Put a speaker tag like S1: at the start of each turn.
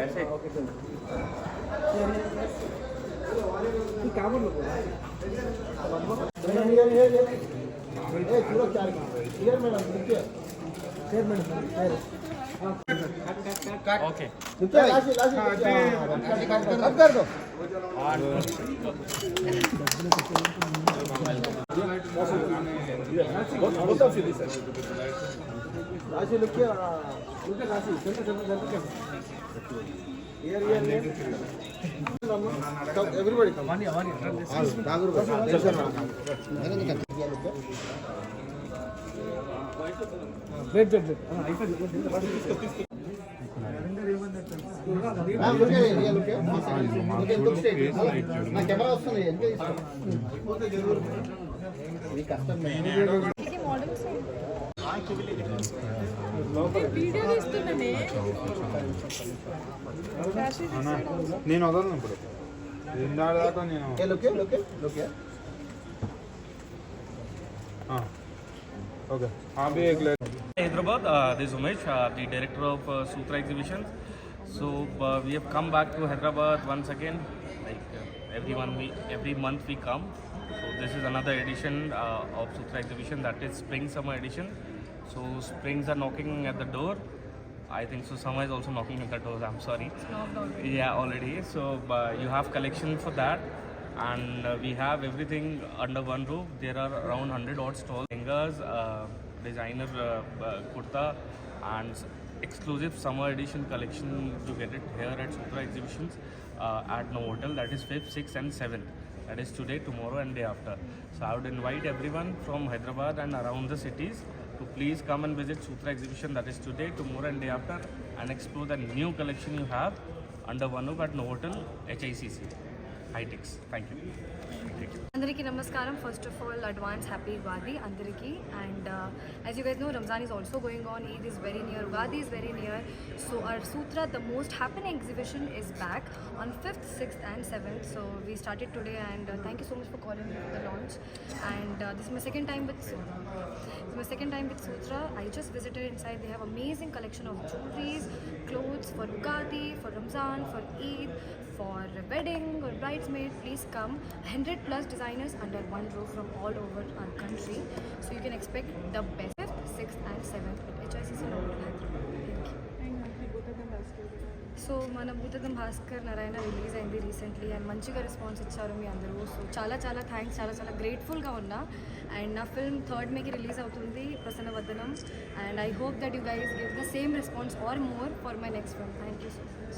S1: ऐसे ओके चलो काम लो ओके कर दो राशि लुक राशि everybody come wait
S2: నేను వదలను ఇప్పుడు ఇందాక నేను okay
S3: Hyderabad, this is Umesh, the director of Sutra Exhibition. So we have come back to Hyderabad once again. Like every month we come. So this is another edition of Sutra Exhibition, that is Spring Summer edition. So springs are knocking at the door. I think so. Summer is also knocking at the doors. I'm sorry.
S4: It's knocked already.
S3: Yeah, already. So you have collection for that, and we have everything under one roof. There are around 100 odd stalls, lehengas, designer kurta, and exclusive summer edition collection. You get it here at Sutra Exhibitions at Novotel. That is 5th, 6th, and 7th. That is today, tomorrow, and day after. So I would invite everyone from Hyderabad and around the cities to please come and visit Sutra Exhibition, that is today, tomorrow and day after, and explore the new collection you have under one roof at Novotel HICC. High-Techs. Thank you.
S4: Andariki namaskaram. First of all, advance happy Ugadi Andariki, and as you guys know, Ramzan is also going on. Eid is very near, Ugadi is very near. So our Sutra, the most happening exhibition, is back on 5th, 6th and 7th. So we started today, and thank you so much for calling me for the launch. And this is my second time with Sutra. I just visited inside. They have amazing collection of jewelries, clothes for Ugadi, for Ramzan, for Eid, for wedding or bridesmaid. Please come. 100 plus designers under one roof from all over our country. So you can expect the best. 5th, 6th and 7th at HICC Novotel, Hyderabad. So మన భూతదం Bhaskar Narayana release అయింది recently, and మంచిగా response ఇచ్చారు మీ అందరూ. So చాలా thanks, చాలా గ్రేట్ఫుల్గా ఉన్నా. And నా film 3rd మేకి release అవుతుంది, Prasanna Vadanam, and I hope that you guys give the same response or more for my next film. Thank you so much.